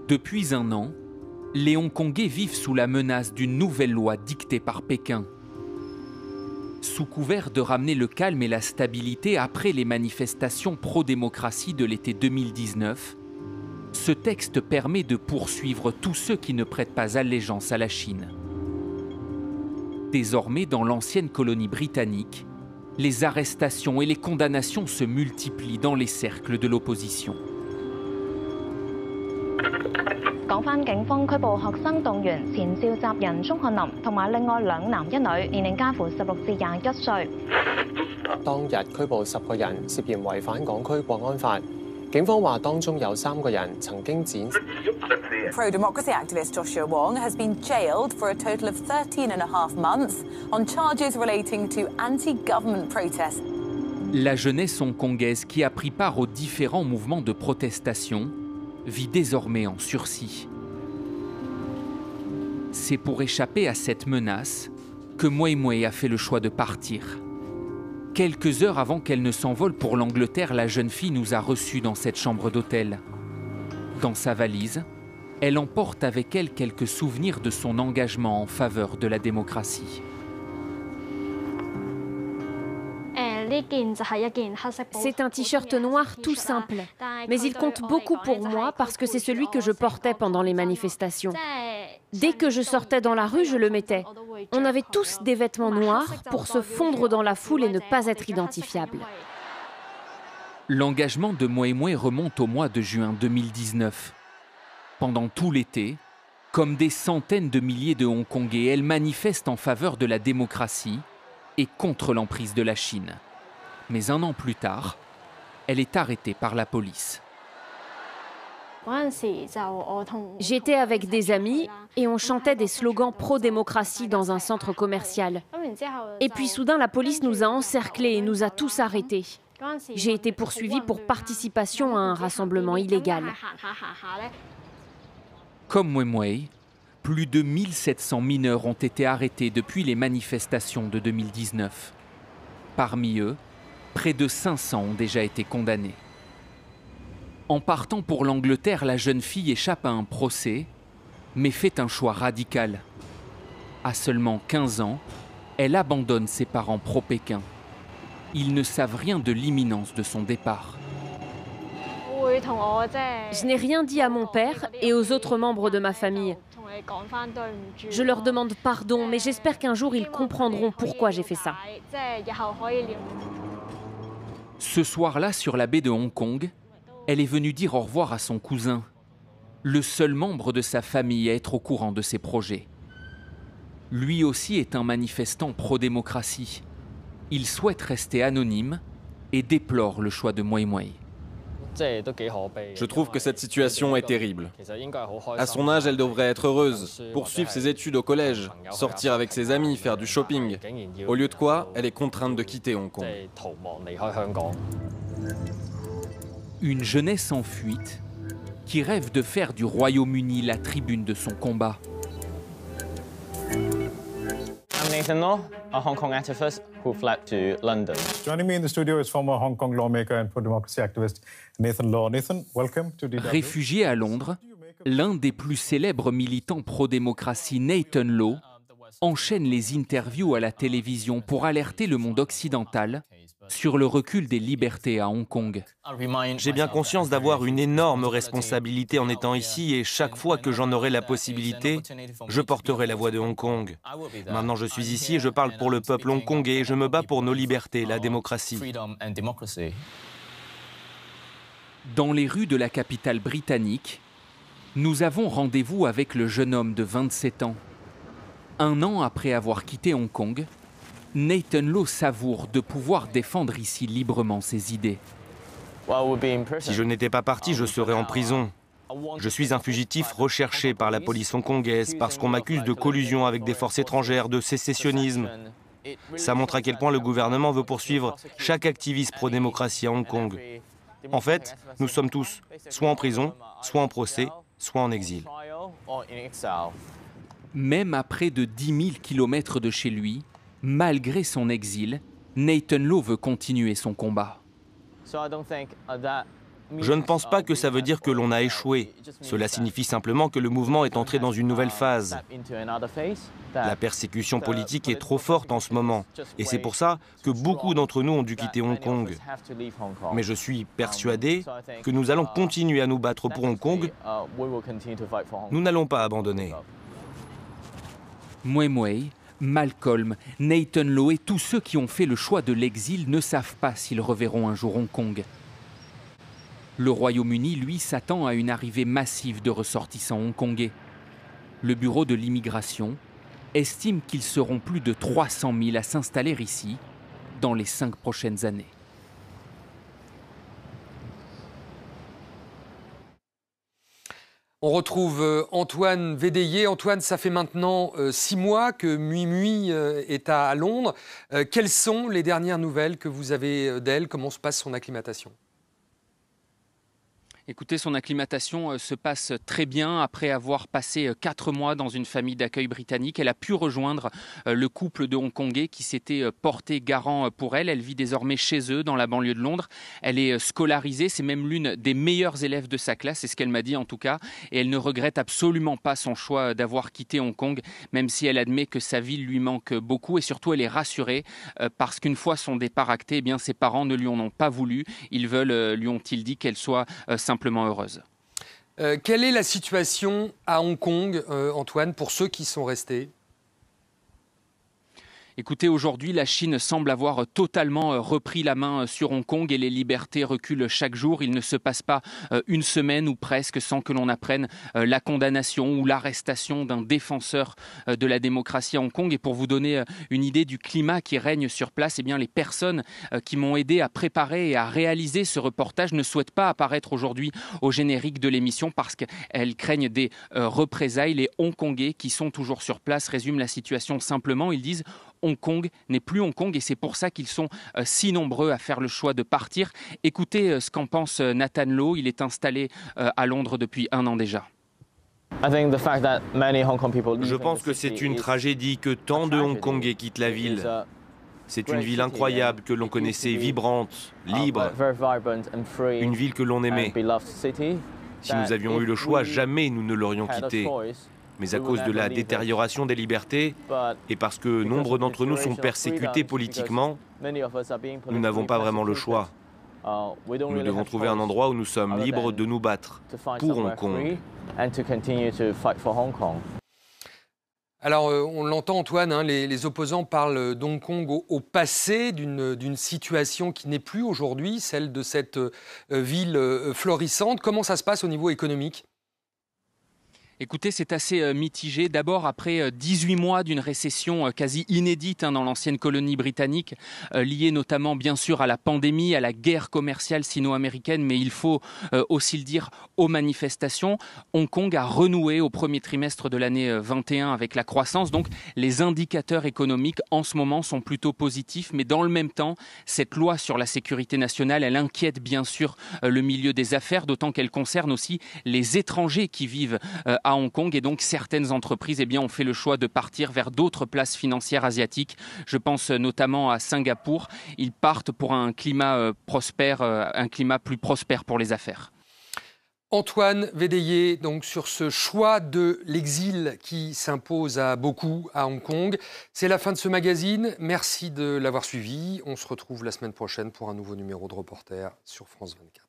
Depuis un an, les Hongkongais vivent sous la menace d'une nouvelle loi dictée par Pékin. Sous couvert de ramener le calme et la stabilité après les manifestations pro-démocratie de l'été 2019, ce texte permet de poursuivre tous ceux qui ne prêtent pas allégeance à la Chine. Désormais, dans l'ancienne colonie britannique, les arrestations et les condamnations se multiplient dans les cercles de l'opposition. 講返警方拘捕學生動員前召集人鍾翰林同埋另外2男1女，年齡介乎16至21歲。當日拘捕10個人，涉嫌違反港區國安法。警方話當中有3個人曾經展。Pro-democracy activist Joshua Wong has been jailed for a total of 13.5 months on charges relating to anti-government protests. La jeunesse hongkongaise qui a pris part aux différents mouvements de protestation vit désormais en sursis. C'est pour échapper à cette menace que Mui Mui a fait le choix de partir. Quelques heures avant qu'elle ne s'envole pour l'Angleterre, la jeune fille nous a reçus dans cette chambre d'hôtel. Dans sa valise, elle emporte avec elle quelques souvenirs de son engagement en faveur de la démocratie. C'est un t-shirt noir tout simple, mais il compte beaucoup pour moi parce que c'est celui que je portais pendant les manifestations. Dès que je sortais dans la rue, je le mettais. On avait tous des vêtements noirs pour se fondre dans la foule et ne pas être identifiables. L'engagement de Mui Mui remonte au mois de juin 2019. Pendant tout l'été, comme des centaines de milliers de Hongkongais, elle manifeste en faveur de la démocratie et contre l'emprise de la Chine. Mais un an plus tard, elle est arrêtée par la police. J'étais avec des amis et on chantait des slogans pro-démocratie dans un centre commercial. Et puis soudain, la police nous a encerclés et nous a tous arrêtés. J'ai été poursuivie pour participation à un rassemblement illégal. Comme Mui Mui, plus de 1700 mineurs ont été arrêtés depuis les manifestations de 2019. Parmi eux, près de 500 ont déjà été condamnés. En partant pour l'Angleterre, la jeune fille échappe à un procès, mais fait un choix radical. À seulement 15 ans, elle abandonne ses parents pro-Pékin. Ils ne savent rien de l'imminence de son départ. Je n'ai rien dit à mon père et aux autres membres de ma famille. Je leur demande pardon, mais j'espère qu'un jour ils comprendront pourquoi j'ai fait ça. Ce soir-là, sur la baie de Hong Kong, elle est venue dire au revoir à son cousin, le seul membre de sa famille à être au courant de ses projets. Lui aussi est un manifestant pro-démocratie. Il souhaite rester anonyme et déplore le choix de Mui Mui. Je trouve que cette situation est terrible. À son âge, elle devrait être heureuse, poursuivre ses études au collège, sortir avec ses amis, faire du shopping. Au lieu de quoi, elle est contrainte de quitter Hong Kong. Une jeunesse en fuite qui rêve de faire du Royaume-Uni la tribune de son combat. I'm Nathan Law, a Hong Kong activist who fled to London. Joining me in the studio is former Hong Kong lawmaker and pro-democracy activist Nathan Law. Nathan, welcome to DW. Réfugié à Londres, l'un des plus célèbres militants pro-démocratie, Nathan Law, enchaîne les interviews à la télévision pour alerter le monde occidental sur le recul des libertés à Hong Kong. J'ai bien conscience d'avoir une énorme responsabilité en étant ici et chaque fois que j'en aurai la possibilité, je porterai la voix de Hong Kong. Maintenant, je suis ici et je parle pour le peuple hongkongais et je me bats pour nos libertés, la démocratie. Dans les rues de la capitale britannique, nous avons rendez-vous avec le jeune homme de 27 ans. Un an après avoir quitté Hong Kong, Nathan Law savoure de pouvoir défendre ici librement ses idées. Si je n'étais pas parti, je serais en prison. Je suis un fugitif recherché par la police hongkongaise parce qu'on m'accuse de collusion avec des forces étrangères, de sécessionnisme. Ça montre à quel point le gouvernement veut poursuivre chaque activiste pro-démocratie à Hong Kong. En fait, nous sommes tous soit en prison, soit en procès, soit en exil. Même à près de 10 000 kilomètres de chez lui, malgré son exil, Nathan Law veut continuer son combat. Je ne pense pas que ça veut dire que l'on a échoué. Cela signifie simplement que le mouvement est entré dans une nouvelle phase. La persécution politique est trop forte en ce moment. Et c'est pour ça que beaucoup d'entre nous ont dû quitter Hong Kong. Mais je suis persuadé que nous allons continuer à nous battre pour Hong Kong. Nous n'allons pas abandonner. Mui Mui, Malcolm, Nathan Law et tous ceux qui ont fait le choix de l'exil ne savent pas s'ils reverront un jour Hong Kong. Le Royaume-Uni, lui, s'attend à une arrivée massive de ressortissants hongkongais. Le bureau de l'immigration estime qu'ils seront plus de 300 000 à s'installer ici dans les 5 prochaines années. On retrouve Antoine Védéier. Antoine, ça fait maintenant 6 mois que Mui Mui est à Londres. Quelles sont les dernières nouvelles que vous avez d'elle? Comment se passe son acclimatation? Écoutez, son acclimatation se passe très bien. Après avoir passé 4 mois dans une famille d'accueil britannique, elle a pu rejoindre le couple de Hongkongais qui s'était porté garant pour elle. Elle vit désormais chez eux, dans la banlieue de Londres. Elle est scolarisée, c'est même l'une des meilleures élèves de sa classe, c'est ce qu'elle m'a dit en tout cas. Et elle ne regrette absolument pas son choix d'avoir quitté Hong Kong, même si elle admet que sa ville lui manque beaucoup. Et surtout, elle est rassurée parce qu'une fois son départ acté, eh bien, ses parents ne lui en ont pas voulu. Ils veulent, lui ont-ils dit, qu'elle soit simplement heureuse. Quelle est la situation à Hong Kong, Antoine, pour ceux qui sont restés? Écoutez, aujourd'hui, la Chine semble avoir totalement repris la main sur Hong Kong et les libertés reculent chaque jour. Il ne se passe pas une semaine ou presque sans que l'on apprenne la condamnation ou l'arrestation d'un défenseur de la démocratie à Hong Kong. Et pour vous donner une idée du climat qui règne sur place, eh bien, les personnes qui m'ont aidé à préparer et à réaliser ce reportage ne souhaitent pas apparaître aujourd'hui au générique de l'émission parce qu'elles craignent des représailles. Les Hongkongais qui sont toujours sur place résument la situation simplement. Ils disent Hong Kong n'est plus Hong Kong et c'est pour ça qu'ils sont si nombreux à faire le choix de partir. Écoutez ce qu'en pense Nathan Law, il est installé à Londres depuis 1 an déjà. Je pense que c'est une tragédie que tant de Hongkongais quittent la ville. C'est une ville incroyable que l'on connaissait vibrante, libre, une ville que l'on aimait. Si nous avions eu le choix, jamais nous ne l'aurions quittée. Mais à cause de la détérioration des libertés et parce que nombre d'entre nous sont persécutés politiquement, nous n'avons pas vraiment le choix. Nous devons trouver un endroit où nous sommes libres de nous battre pour Hong Kong. Alors, on l'entend, Antoine, hein, les opposants parlent d'Hong Kong au passé, d'une situation qui n'est plus aujourd'hui, celle de cette ville florissante. Comment ça se passe au niveau économique ? Écoutez, c'est assez mitigé. D'abord, après 18 mois d'une récession quasi inédite dans l'ancienne colonie britannique, liée notamment bien sûr à la pandémie, à la guerre commerciale sino-américaine, mais il faut aussi le dire aux manifestations. Hong Kong a renoué au premier trimestre de l'année 21 avec la croissance. Donc les indicateurs économiques en ce moment sont plutôt positifs, mais dans le même temps, cette loi sur la sécurité nationale, elle inquiète bien sûr le milieu des affaires, d'autant qu'elle concerne aussi les étrangers qui vivent à Hong Kong et donc certaines entreprises ont fait le choix de partir vers d'autres places financières asiatiques. Je pense notamment à Singapour. Ils partent pour un climat prospère, un climat plus prospère pour les affaires. Antoine Védéier, donc sur ce choix de l'exil qui s'impose à beaucoup à Hong Kong. C'est la fin de ce magazine. Merci de l'avoir suivi. On se retrouve la semaine prochaine pour un nouveau numéro de Reporter sur France 24.